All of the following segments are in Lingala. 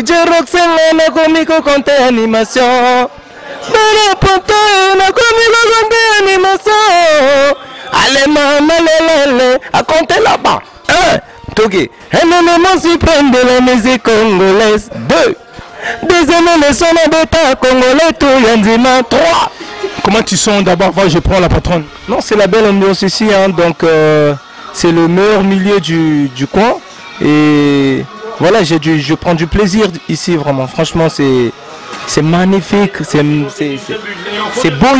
DJ Roxanne na komiko konte animation. Bala poto na komiko konte animation. Allez maman lele à compter là-bas. 1. Toki. Un élément suprême de la musique congolaise. 2. Deuxième leçon d'État congolais tout Yanzima. 3. Comment tu sens d'abord? Je prends la patronne. Non, c'est la belle ambiance ici, hein, donc c'est le meilleur milieu du coin. Et voilà, je prends du plaisir ici, vraiment. Franchement, c'est magnifique, c'est beau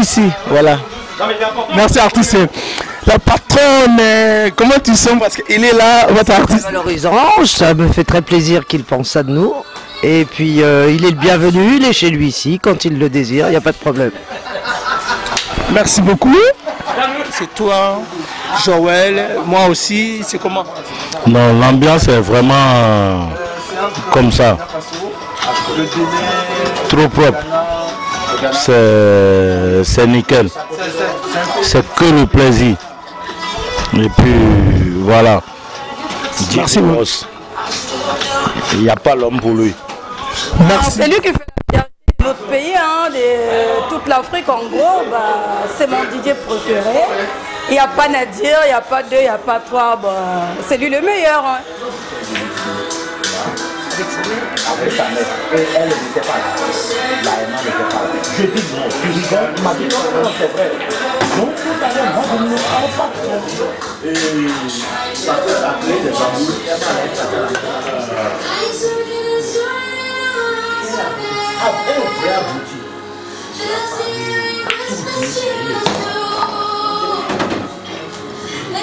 ici, voilà. Merci artiste. La patronne, comment tu sens? Parce qu'il est là, votre artiste. Valorisant, ça me fait très plaisir qu'il pense ça de nous. Et puis il est le bienvenu, il est chez lui ici, quand il le désire, il n'y a pas de problème. Merci beaucoup. C'est toi, Joël, moi aussi, c'est comment? Non, l'ambiance est vraiment comme ça. Trop propre. C'est nickel. C'est que le plaisir. Et puis voilà. Merci beaucoup. Il n'y a pas l'homme pour lui. C'est lui qui fait la fierté de notre pays, hein, de toute l'Afrique en gros. Bah, c'est mon DJ préféré. Il n'y a pas à dire, il n'y a pas deux, il n'y a pas trois. Bah, c'est lui le meilleur. Hein. Avec sa mère, et elle n'était pas là. La Emma n'était pas là. Je dis non, tu rigoles, il m'a dit non, c'est vrai. Donc tout à l'heure, moi je ne me parle pas. Et ça crée des amours. Après, on peut aboutir.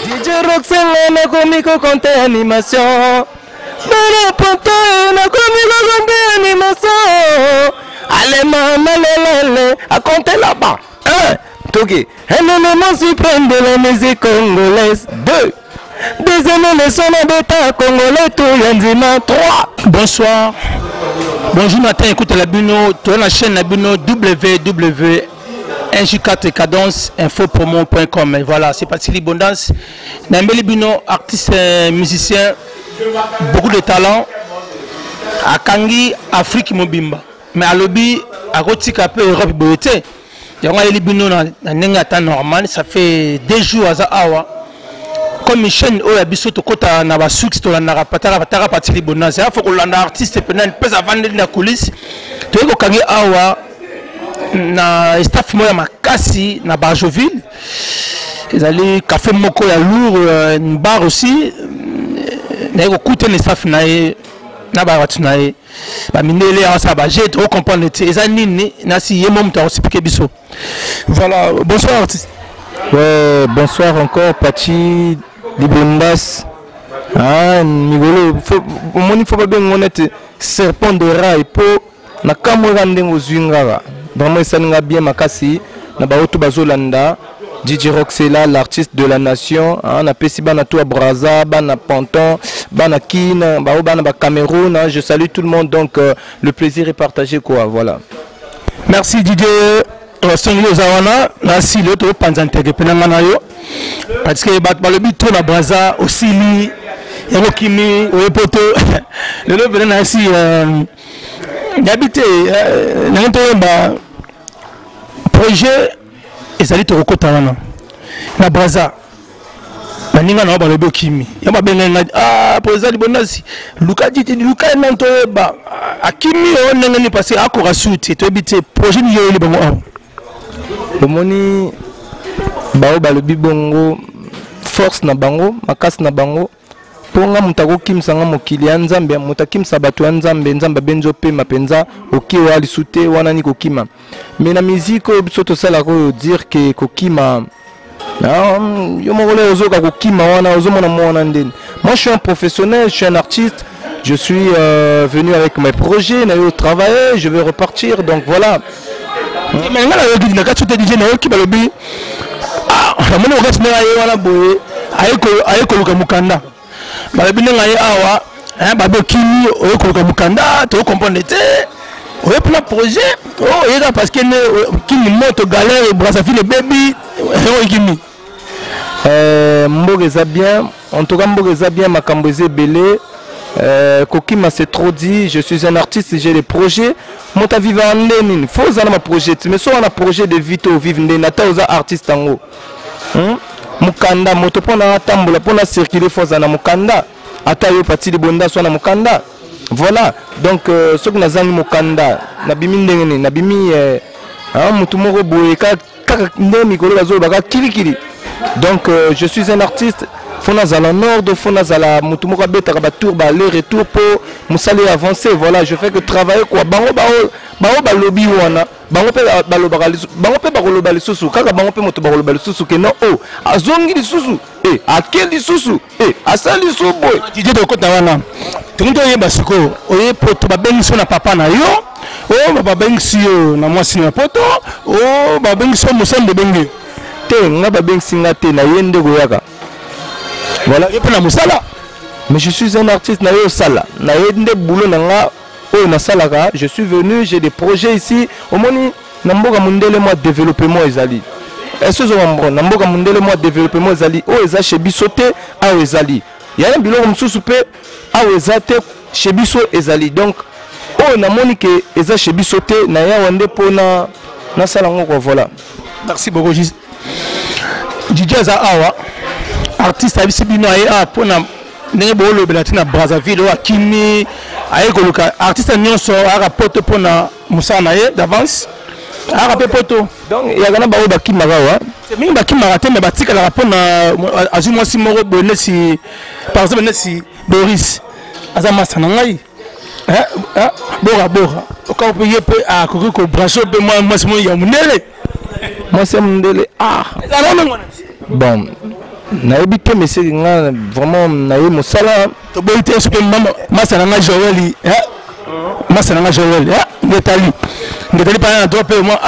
DJ Roxanne na komiko konte animation. Bala poto na komiko konte animation. Allez maman lele à compter là-bas. 1. Toki. Un élément suprême de la musique congolaise. 2. Deuxième leçon d'État congolais tout Yanzima. 3. Bonsoir. Bonjour Nathan, écoute la Buno, tu as la chaîne la Buno www.nj4 cadence infopromo.com. Voilà, c'est parti l'abondance. Nambeli Buno, artiste, musicien, beaucoup de talent. À Kangi, Afrique Mobimba. Mais à l'obbi, à Rotika peu Europe Boyote. Il y a un Buno dans un normal, ça fait 2 jours à Awa. Comme une chaîne où il y a des choses qui sont succès, il y a parti de bonheur. Il faut que l'artiste peut vendre la coulisse. Tu vois que awa na staff moya makasi na Barjoville. Ils allaient café moko ya lourd, une bar aussi. Na écouter les staff na baratu na ba minele en ça ba j'ai trop comprendre les anini na si yemom ta expliquer biso. Voilà, bonsoir artiste. Ouais, bonsoir encore Pachi Libondas. Ah, Migolo, il faut pas bien honnête, serpent de rail pour na kamera ndengo zwingara. Vraiment ça n'a bien makasi na baoto bazolanda. DJ Roxella, l'artiste de la nation, on a Pessi Banatou à Braza, Bana Panton, Banakin, Bana Cameroun, je salue tout le monde, donc le plaisir est partagé quoi, voilà. Merci Didier. Sonyo Zawana, merci l'autre Panzantege Penanganayo. Parce que le but de la Braza aussi, il y a un Kimi, ou Poto, le nom de Nassi, d'habiter, projet, et allait te recotawana. La Braza, la Ninga n'a pas le beau Kimi. Il y a bien ah, pour les Bonasi, Luka dit, Luka est nantoeba, à Kimi, on n'est pas passé à Korasut, et tu habites, projet de Yoli Bango. Le moni bao balobi bongo force na bango makasi na bango ponga mutako kimsanga mokili ya nzambe mutakimsa bato ya nzambe nzamba benzo pe mapenza okiwa alisute wana ni kokima mais na musique biso to sala ko dire que kokima yo mongole ozoka kokima wana ozomona mwana ndeni. Moi je suis un professionnel, je suis un artiste, je suis venu avec mes projets, na yo travailler, je vais repartir, donc voilà. Mais là, il y a des DJ qui ont dit ah, on a resté là, boy, avec le Mukanda. Mais bien là, awa, hein, babe Kimi, avec le Mukanda, tu comprends le on est plein projet. Oh, il y a parce que Kimi monte galère et Brazzaville baby, Kimi. Mbogeza bien, en tout cas mbogeza bien makamboze belé. Kokima c'est trop dit, je suis un artiste, j'ai des projets. Mon ta vivre en Lénine, faut ça ma projet, mais soit on a projet de vito vivre des nata aux artistes en haut. Mukanda moto pona tambola pona circuler faut ça na mukanda. Ata yo parti de bonda soit na mukanda. Voilà. Donc ce que nazani mukanda, na bimi ndengene, na bimi mutu moko boye ka ndemi ko bazo baka kilikili. Donc je suis un artiste. Fona zala nord, fona zala mutu moko beta ka tour ba aller retour pour musali avancer. Voilà, je fais que travailler quoi. Bango ba lobby wana. Bango pe ba koloba lisusu. Kaka bango pe moto ba koloba lisusu ke non oh. Azongi lisusu. Akel lisusu. Asali lisusu boy. Didier de kota wana. Tungo yeba siko. Oye poto ba bengi so na papa na yo. Oh ba bengi si yo na mwasi na poto. Oh ba bengi so musambe bengi. Te nga ba bengi singa te na yende goyaka. Voilà, mais je suis un artiste na yo sala. Na yende boulot na nga o na salaka, je suis venu, j'ai des projets ici. Au moni na mboka mundele moi développement ezali. Est-ce que on na mboka mundele moi développement ezali o eza chez bisoté a ezali. Ya un biloko msusu pe a ezate chez biso ezali. Donc o na moni ke eza chez bisoté na ya wande pona na sala ngo voilà. Merci beaucoup. DJ za awa artiste abisi bino aye pona ndenge bolo belatina Brazzaville wa Kini aye koluka artiste nyonso aka poto pona musana ye d'avance aka pe poto donc ya kana ba ba kimaka wa c'est mingi ba kimaka te mais batika la pona azuma si moko bonne si par exemple nesi Boris azama sana ngai bora quand on peut pe a ko brancho pe moi c'est moi ya munele moi c'est munele bon nayebi te mais c'est vraiment naye mosala to boy te so mama masana nga Joël masana nga Joël ngetali pa na drop moi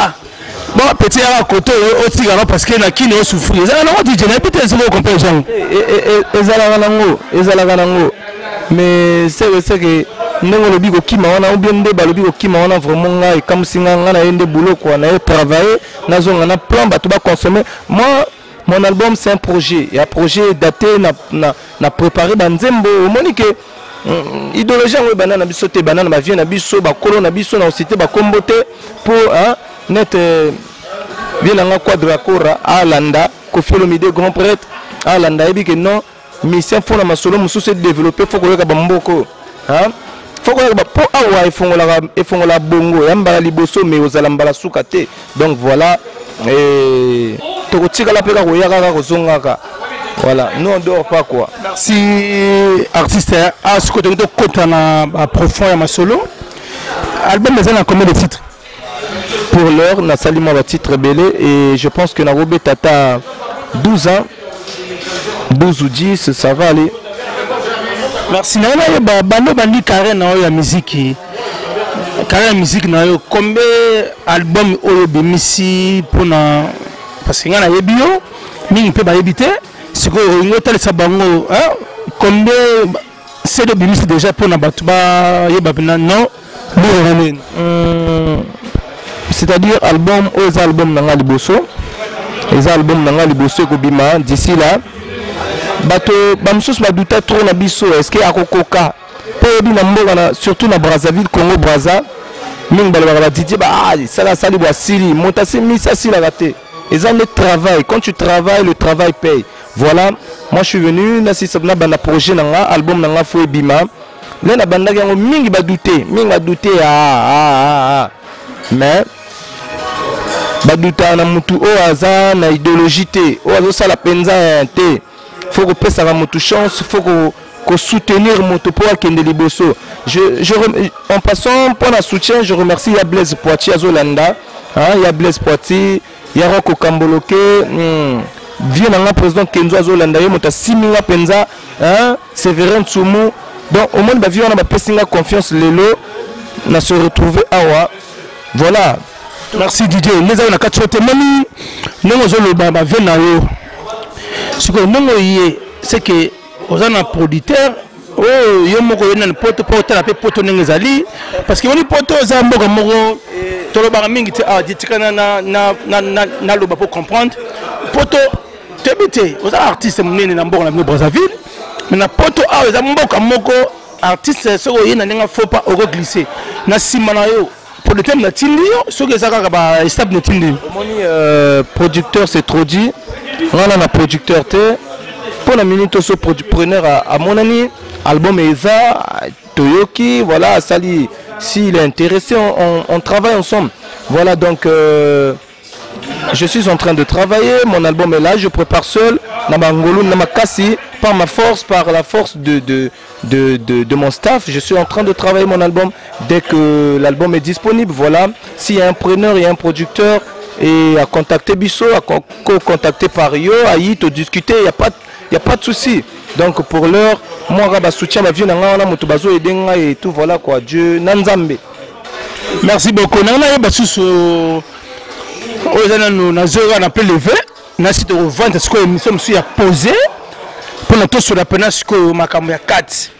bon petit à côté au tigara parce que na kini o souffrir ça na DJ na peut être ko comprendre gens ezala nango mais c'est que ndenge lobi ko kima wana ou bien nde balobi ko kima wana vraiment nga e comme singa nga na yende boulot quoi na travailler na zonga na plan ba to ba consommer moi. Mon album c'est un projet. Il y a un projet daté, na préparé banzembo. Monique, idéologie en banane biso te banane ma vie na biso ba kolo na biso na cité ba kombote pour net bien nga quadra cora à Landa, Koffi Olomide grand prêtre à Landa et que non, mission fona masolo musu se développer faut que ba mboko. Faut que ba po awa efongola bongo yamba liboso mais ozala mbala sukate. Donc voilà et voilà, nous on dort pas quoi. Merci artiste à ce côté de côté na profond ya solo. Album mais a combien de titres? Pour l'heure, na salima ba titre belé et je pense que na Robé Tata 12 ans 12 ou 10 ça va aller. Merci na ba bando bandi carré na ya musique. Carré musique na yo combien album oyo bimisi pour na parce que ngana yebio mingi pe ba yebité c'est que ngotel sa bango combien c'est de bimisi déjà pour na batuba yeba non c'est-à-dire album aux albums nanga liboso les albums nanga liboso ko bima d'ici là bato bamsus ba douta trop na biso est-ce que akokoka pe bina mboka na surtout na Brazzaville Congo Brazza mingi balaba Didier ba ça sali ba siri montasi mi ça sila raté. Ils ont le travail. Quand tu travailles, le travail paye. Voilà. Moi, je suis venu. Nasi sabna bana projet nanga album nanga fo bima. Là na banda yango mingi ba douter mais ba douter na mutu o aza na idéologie te. O azo sala penza te. Faut que pesa ka mutu chance, faut que soutenir moto pour akende liboso. En passant pour la soutien, je remercie ya Blaise Poitier Azolanda, ya Blaise Poitier. Yaroko Kamboloke vient dans le président Kenzo Azolanda mota siminga penza Séverin Tsumu donc au monde on a pas confiance lelo na se retrouver awa voilà. Merci Didier les amis na katchote mami non zolo baba vena yo ce que non c'est que aux un producteur oh yo moko yena poto la pe poto ngezali parce que on poto za mboka moko tolo ba mingi te ditikana na loba pour comprendre poto tebité aux artistes munene na mboka na Brazzaville mais na poto za mboka moko artiste ce que il faut pas glisser na simana yo pour le thème na tindi ce que ça ka stable na tindi moni producteur c'est trop dit on a un producteur te pour la minute au preneur à mon ami album Eza Toyoki voilà Sali s'il est intéressé on travaille ensemble voilà donc je suis en train de travailler, mon album est là, je prépare seul, Namangolo, Namakasi, par ma force, par la force de mon staff, je suis en train de travailler mon album. Dès que l'album est disponible, voilà, s'il y a un preneur, il y a un producteur, et à contacter Bisso, à contacter par Yo, à Yit, à discuter, il n'y a pas de souci. Donc pour l'heure, moi, je soutien ma vie, et tout, voilà quoi, Dieu, Nanzambe. Merci beaucoup. On a appelé levé, on a cité au ventre, ce que l'émission me a posé pour notre sur la peine, ce que ma caméra 4.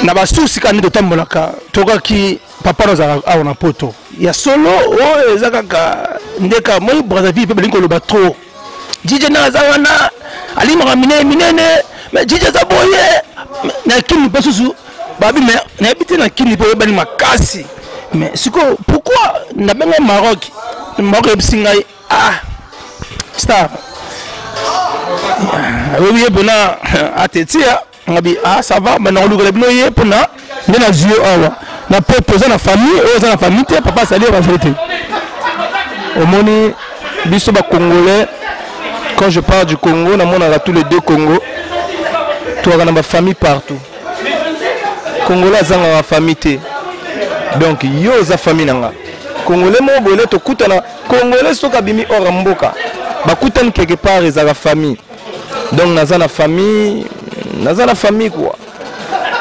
On a souci quand de temps molaka, toka qui papa nous a on a poto. Il y a solo, oh ezaka ndeka moi Brazzaville peut linko le bateau. DJ na zawana, ali maramine minene, mais DJ zaboye, na kini pas sous babi mais na habité na kini pour bani makasi. Mais ce que pourquoi na benga Maroc Maroc singai ah star oui bona atetia ngabi ah ça va maintenant on le bloyer pour na na yeux awa na poser na famille aux na famille papa sali va jeter au moni biso ba congolais quand je parle du Congo na mona tous les deux Congo toi na ba famille partout congolais zanga ma famille donc yo za famille nanga congolais mo bolé to kutana congolais soka bimi ora mboka ba kutana quelque part za la famille donc naza na famille quoi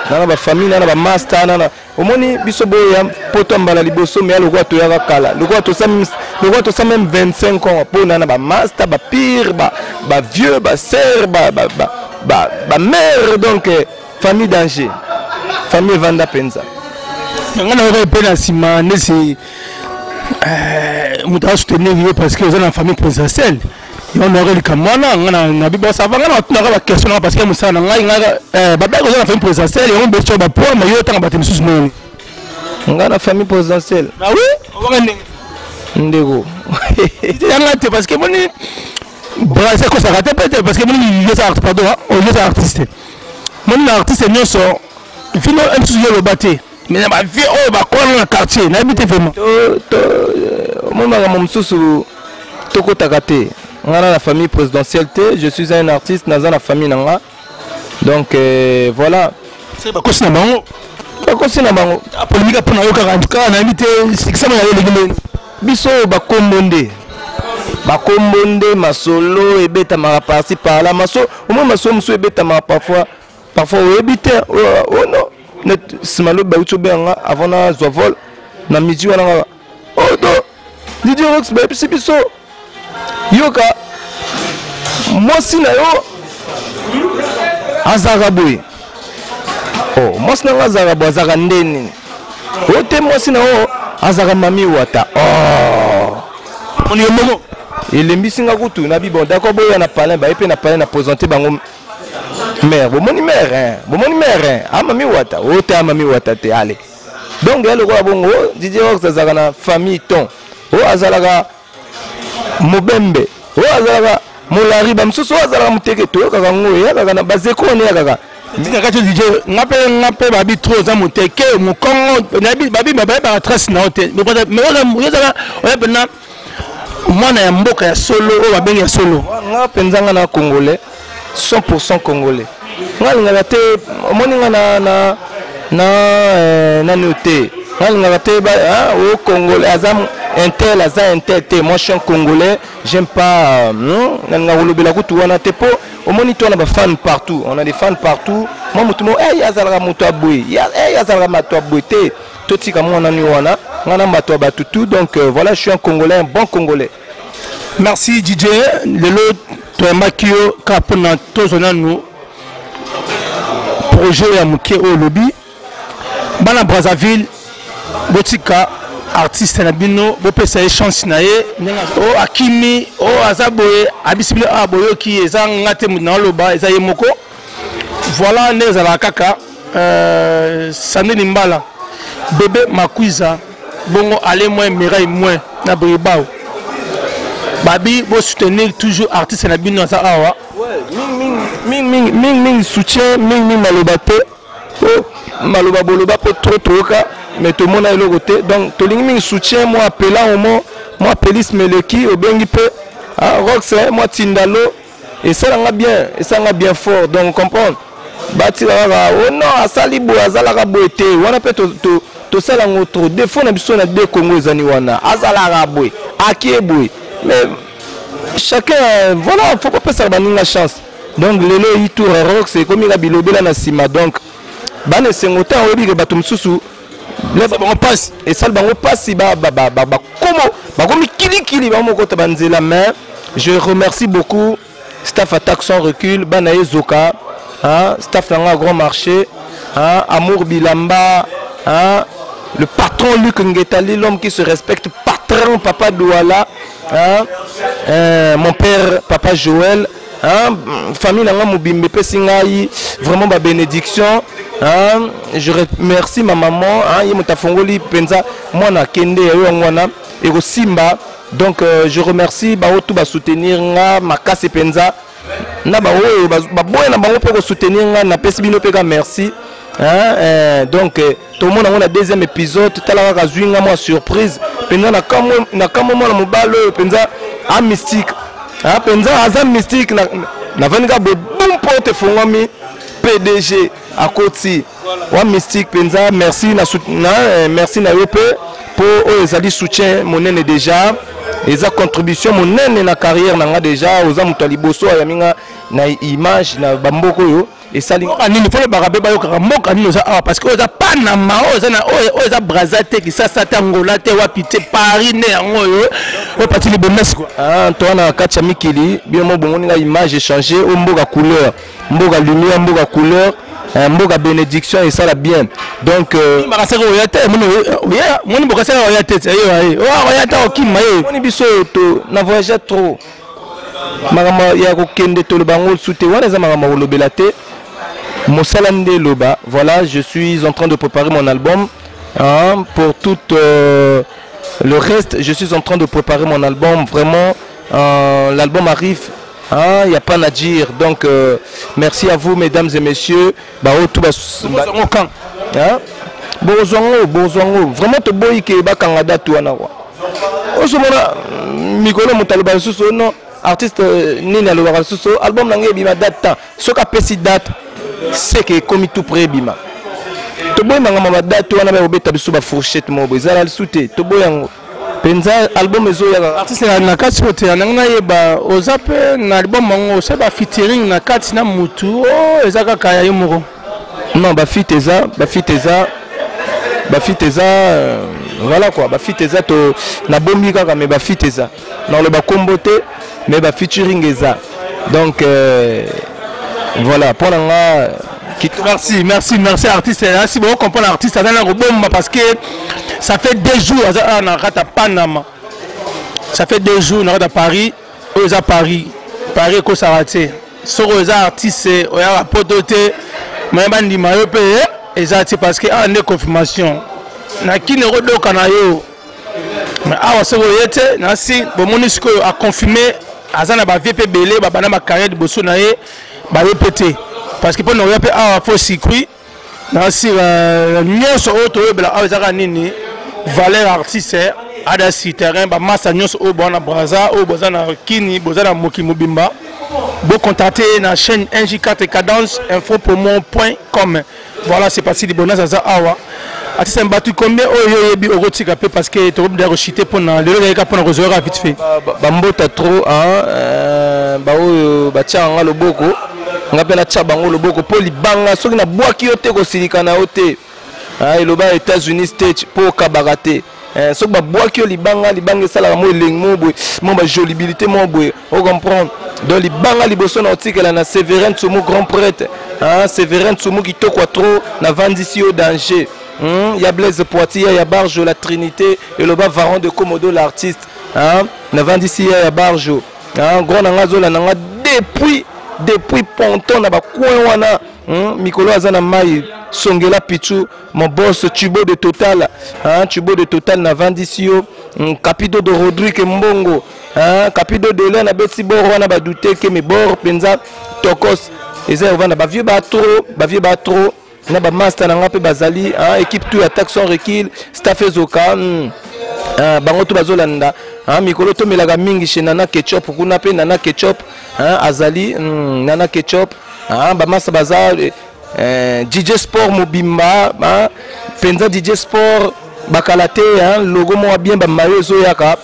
na ba famille na ba master na omoni biso boya poto mbala liboso mais le to ya kala le to ça même 25 ans pour na ba master ba pire ba vieux ba sœur ba mère donc famille danger famille vanda penza on aurait peine à s'imaginer si on soutenir parce que vous êtes en famille présidentielle et on aurait le camana on a bien ça va on a la question parce que Moussa na baba vous êtes en famille présidentielle et on besoin de poids mais yo tant battre sous non on a la famille présidentielle ah oui on va ndego c'est parce que mon c'est quoi ça rate peut-être parce que mon artiste pardon on est artiste mon artiste non so fino un sujet le batté mais na vie oh ba quoi dans le quartier na habité vraiment mon mosusu toko takate ngana la famille présidentielle je suis un artiste dans la famille nanga donc voilà c'est ba kosi na bango polémique pour na yo en tout cas na habité ça na le biso ba kombonde masolo ebeta mara parti par là maso au moins maso muso ebeta mara parfois ebité oh non net simalo ba utobenga avant na zovol na midi wana oh do Didi Rox ba biso yoka mwasi na yo azaka boy oh mwasi na azaka boy azaka ndeni o te mwasi na yo azaka mami wata oh on est momo elembi singa kutu na bibo d'accord boya na palin ba epe na palin na présenter bango mère bomoni mère hein mami wata o te mami wata te allez donc elle ko bongo Didi Rox azaka na famille ton o azalaka mobembe o azalaka molari bamsusu azalaka muteke to kaka ngoya kaka na bazeko ne kaka ndika DJ ngape babi trop za muteke mu Congo babi ba trace na hotel mais on bena mwana ya mboka ya solo o babengi ya solo ngape nzanga na congolais 100% congolais ngalinga te moninga na noté ngalinga te ba o congolais azam intel te moi je suis un congolais j'aime pas ngalinga wolobela kutu wana te po au moniteur on a des fans partout moi mutumo yazalaka moto aboy yazalaka mato aboy te totika mwana ni wana ngana mato batutu donc voilà je suis un congolais un bon congolais. Merci DJ lelo to makio kapona tozona nous projet ya muke au lobby bana Brazzaville botika artiste na bino bopesa chance na ye o akimi o azaboye abisibile aboyo ki eza ngate na loba eza ye moko voilà neza la kaka Sandé Nimbala, Bébé Makwiza, Bongo Allez moins, Mireille moins, Nabribao. Babi, vous soutenez toujours artiste na bino za awa. Ouais, ming soutien, ming malobate. Maloba boloba po trop ka, mais tout le monde a le côté. Donc tout le monde soutien, moi appelant au moins, moi Pélis Meleki, au bengi peu, Rox, moi Tindalo, et ça l'a bien, et ça l'a bien fort. Donc comprendre. Bati la oh non, asali bo azala raboete, wana pe to sala ngotro. Des fois na biso na deux Congo zani wana, azala raboe, akieboe. Mais chacun, voilà, faut pas passer la chance. Donc lelo itour Rox, c'est comme il a bilobela na sima. Donc bane sengota obi ke batum susu le bango passe et ça bango passe comment comme kili ba moko tabanzela. Mais je remercie beaucoup staff attaque sans recul banaye Zoka, staff dans grand marché, Amour Bilamba, le patron Luc Ngetali, l'homme qui se respecte, patron Papa Douala, mon père Papa Joël, famille Nanga Mubimbe Pesingaï, vraiment ma bénédiction. Je remercie ma maman, Yemotafongoli Penza, Mwana Kende et au Simba. Donc je remercie tout ba soutenir ma casse Penza. Na ba boy na bango pour soutenir na pesibino peka merci. Donc tout le monde a un deuxième épisode, tout à l'heure à Zwinga moi surprise. Penza na kamo na mobalo Penza a mystique. Penza azam mystique na vanga bo boum porte fongami PDG à côté. Wa mystique Penza merci merci na yope pour ezali soutien mon nene déjà. Et sa contribution mon nene na carrière nanga déjà aux amutali boso ya minga na image na bamboko yo et ça li anini faut le barabe ba yo ka moka nino za parce que oza panama oza brazate ki ça tangola te wapite Paris ne yango yo o parti li bonnes quoi toi na kacha mikili bien mo bongo nga image échanger o mboka couleur mboka lumière mboka couleur mboka bénédiction et ça la bien donc makasaka oyate moni bokasaka oyate ayo oyata okima ye moni biso to na voyage trop magama ya kokende to le bango soute wana za magama olobela te mosalande loba. Voilà, je suis en train de préparer mon album pour tout le reste. Je suis en train de préparer mon album vraiment. L'album arrive. Il n'y a pas à dire. Donc, merci à vous, mesdames et messieurs. Vraiment, te boy qui est Canada, tout en avoir. Mikolo Moutalba Sousso, non, artiste Nina Loba Sousso, album Nangé Bima date. Ce qu'a fait date, c'est que comme tout près Bima. To boy mangama date, tu en as obéta biso ba fourchette mobo. Zala le souté. To boy yango. Penza album ezo ya artiste na kati pote nanga yeba ozape na album mango c'est ba featuring na kati na mutu oh ezaka kaya yomoko non ba fiteza voilà quoi ba fiteza to na bombi kaka mais ba fiteza dans le ba kombote mais ba featuring eza donc voilà pour nga merci artiste merci beaucoup comprendre artiste dans la bomba parce que ça fait 2 jours on a rata Panama ça fait 2 jours on a rata Paris aux Paris ko sarate so aux artistes on a pototé mais bandi mayo pe exact parce que on est confirmation na kine rodo kana yo mais awa so yete na si bo monisco a confirmé azana ba VP belé ba bana ma carrière de bosso na ye ba répéter parce que pour nous répéter awa faut circuit na si nyonso auto bela azaka nini valeur artiste ada si terrain ba massa nyonso o bona braza o bozana kini bozana moki mobimba bo contacter na chaîne NJ4 cadence info.com. Voilà, c'est parti de bonnes à awa artiste mbatu combien o yebi o rotika pe parce que to de rechiter pour na le gars pour rezoera vite fait ba mbota trop ba o ba tianga loboko ngapela tchabango loboko po libanga soki na bwaki yote ko silikana yote eloba États-Unis stage pour kabarate soki ba bwaki yo libanga sala mo elengo boy mo ba jolibilité mo boy on comprend donc libanga liboso na otikela na Séverin Tsumu grand prêtre Séverin Tsumu kitoko trop na vandisi au danger. Il y a Blaise Poitiers, il y a Barjo la Trinité et le bas Varon de Komodo l'artiste. Na vandisi il y a Barjo. Grand nangazo la nanga depuis Ponton na ba coin wana Mikolo azana mai Songela Pichu, mon boss Tubo de Total, hein, Tubo de Total na Vandisio, Capito de Rodrigue Mbongo, hein, Capito de Lena Betsi Boro na badouté que mes bor penza tokos. Et ça on va ba vieux ba trop, na ba master na ngape bazali, hein, équipe tout attaque sans recul, staff Zoka, bango to bazolanda, hein, mikolo to melaga mingi chez Nana Ketchup kuna pe Nana Ketchup, hein, azali, Nana Ketchup, hein, ba master bazar DJ Sport Mobimba, hein, penza DJ Sport Bakalate, hein, logo moi bien ba mayo zoyaka,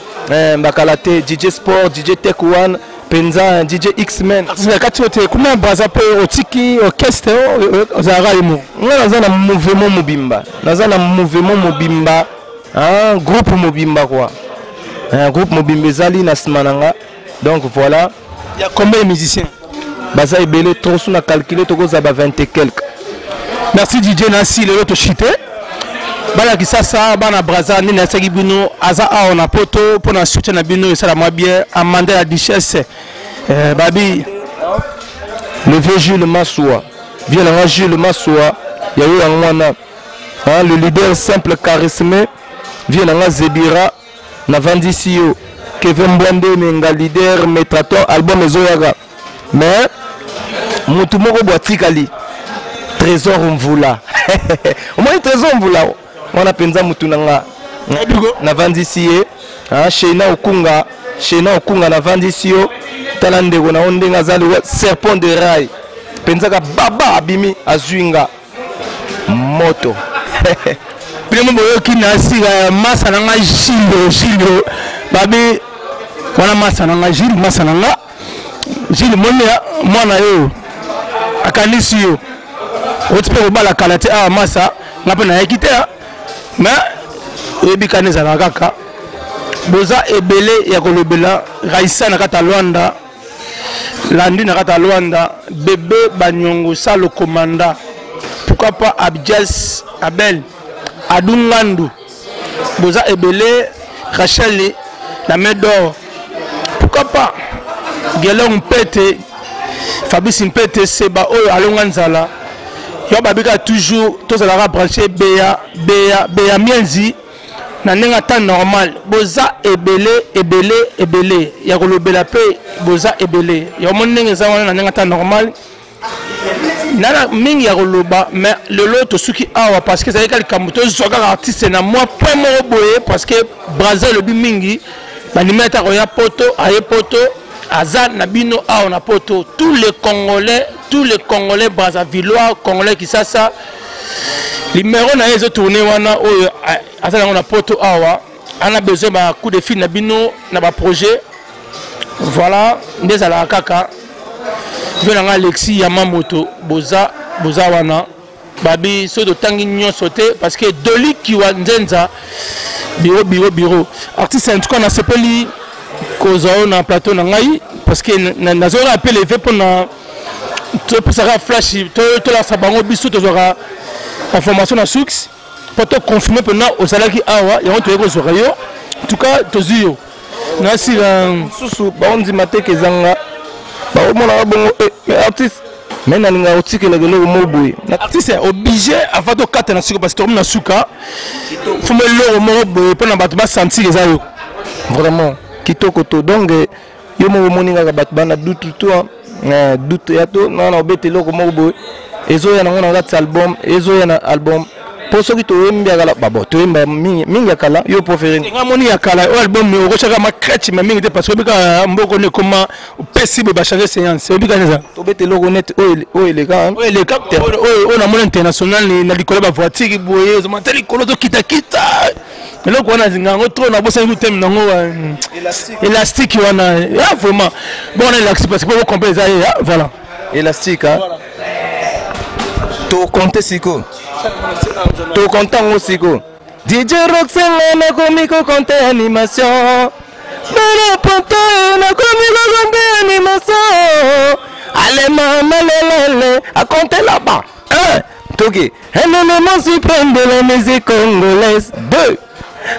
Bakalate DJ Sport, DJ Tech One, penza DJ X-Men. Kati wote kuna braza pe otiki orchestre ozara imo. Naza na mouvement Mobimba. Naza na mouvement Mobimba, hein, groupe Mobimba quoi. Un groupe Mobimba zali na smananga. Donc voilà. Il y a combien de musiciens? Baza ebele trop sous na calculer to za ba 20 et quelques. Merci DJ Nancy le to chité. Bana kisasa bana braza ni na saki bino aza a on a poto pour na soutien na bino ça la moi bien amender la duchesse babi le vieux Jules Massoua vient là Jules Massoua ya yo ngwana hein, le leader simple charisme vient là Zebira na Vandisio Kevin Mbwande menga leader Metraton album ezoyaga mais mutu moko boatikali Trésor Mvula au moins Trésor Mvula on a penza mutu nanga na Vandisio hein, Shena Okunga na Vandisio talande ko na ondenga zali serpent de rail penzaka baba abimi azuinga moto Primo boyo kinasi masa nanga Gilles babi wana masa nanga Gilles mwana yo akanisi yo otipe bala kalate a masa ngape na ekite mais ebikane za kaka boza ebele ya kolobela Raissa na kata Luanda Landi na kata Luanda bébé banyongo salo commanda pourquoi pas Abdias Abel Adungandu boza ebele Rachel la Médor pourquoi pas Gelon Mpete Fabrice Mpete Seba oyo alonganzala yo babika toujours tous la branché Béa Mienzi na nenga temps normal boza ebele ya kolobela pe boza ebele ya monenge za wana na nenga temps normal nana mingi ya koloba mais le lot suki awa parce que ça yaka likambuto zoka artiste na moi point mo boye parce que Brazil le bi mingi ba nimeta ko ya poto aye poto azan na bino awa na poto tous les Congolais Brazzavillois Congolais qui ça numéro na yezo tourner wana oyo azala on a poto awa on a besoin ba coup de fil na bino na ba projet voilà ndeza la kaka venanga Alexis Yamamoto boza wana babi so de tangi nyonso te parce que Doli kiwa nzenza bureau artiste en tout cas na sepeli kozao na plateau na ngai parce que nazo rappel levé pour na to ça flash to la sabango biso to zora information na source pour te confirmer pendant au salaki awa ya on to eko zora yo en tout cas to zio na si susu ba on dit maté ke zanga ba o mona bongo artiste mais na ninga otikela gelo mo boy artiste est obligé avant de kata na suka parce que na suka faut me lo mo boy pour na bato ba sentir les ayo vraiment kitoko to donc yo mo moninga ka bato bana doute ya to na obete loko mo boy ezo ya na ngona album ezo ya na album pour ceux qui to mbia kala babo to mba mingi ya kala yo préféré ngamoni ya kala o album mi ko chaka ma crèche mais mingi te parce que bika mboko ne comment possible ba changer séance o bika neza to bete loko net o ele ka o na monde international ni na likolo ba voiture boye zo matali likolo to kita loko wana zingango trop na bosa ngu tem nango élastique wana ya vraiment bon on élastique parce que pour comprendre ça voilà élastique hein to compter siko to content aussi go DJ Roxanne na komiko compter animation na poto na komiko compter animation allez maman lele à compter là-bas toki un élément suprême de la musique congolaise 2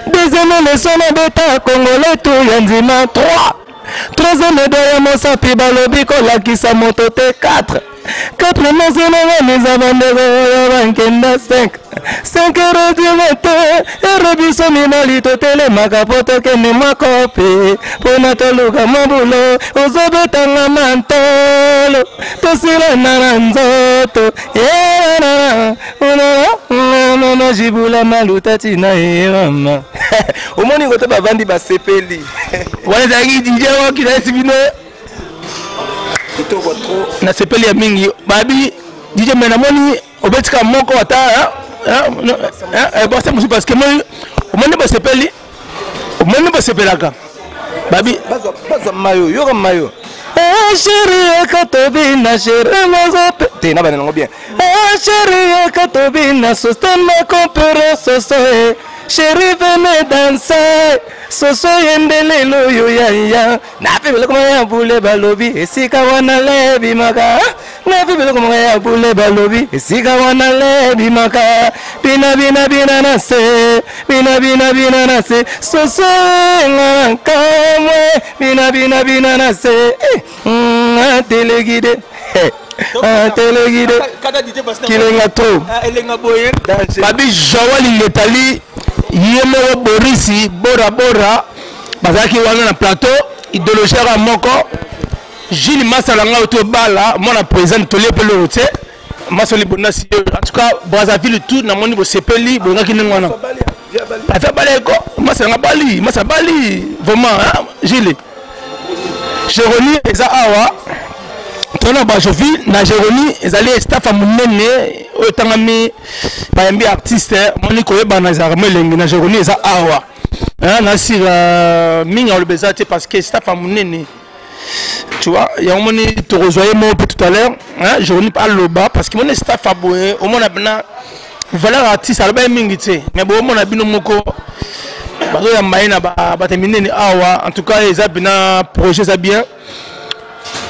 deuxième leçon d'État congolais tout yanzima 3 troisième de Mosapi balobi kolakisa moto T4 4 mois mes abandons bankenda 5 heures du matin erobiso mimali totelemaka po tokende makope mpona toluka mabulo ozobetanga mantolo tosilana na nzoto mama jibula maluta tina ye mama omoni kote bavandi basepeli wana ezalaki dj wakilasi bino na sepeli ya mingi babi dj me namoni obetika moko ata basa musu parce que moi omoni basepelaka babi baza mayo yoka mayo chérie katobina chérie mazope te na bana ngo bien chérie katobina sostema compere soso chérie venez danser soso yendele loyo ya na pebele koma ya bule balobi esika wana lebi maka na pebele koma ya bule balobi esika wana lebi maka bina na se bina na se soso ngamwe bina na se telegide telegide kilenga trop babi Joël Letali yemo Borisi bora bazaki wana na plateau idéologie à moko Gilles Massalanga autobala mona président tolé pelo te Masoli Bonasi en tout cas Brazzaville tout na moni bo sepeli bonga kinengwana ata baleko Massalanga bali vraiment Gilles Jérôme eza awa tona ba jovi na Jérôme ezali staff amunene otangami bayambi artiste moni koyeba na zarme lengi na Jérôme eza awa na sira minga le bezate parce que staff amunene tu vois il y a moni to rejoyer moi tout à l'heure Jérôme pas loba parce que mon staff aboye au mona bina valeur artiste alba mingi te mais bon mona bino moko bazo ya maina ba terminer awa en tout cas eza bina projet ça bien.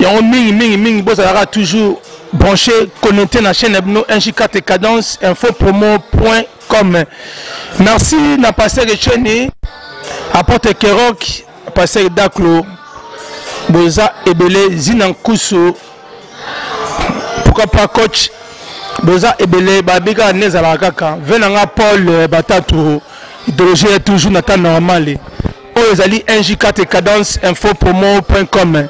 Il y a un mingi boss à toujours branché connecté na chaîne hebno NJ4 cadence infopromo.com. Merci na passer de chaîne apporte Kerok passer Daklo Boza Ebele Zinankusu pourquoi pas coach Boza Ebele Babika Nezala Kaka venanga Paul Batatu idéologie toujours Nathan normal. Ozali NJ4 cadence infopromo.com.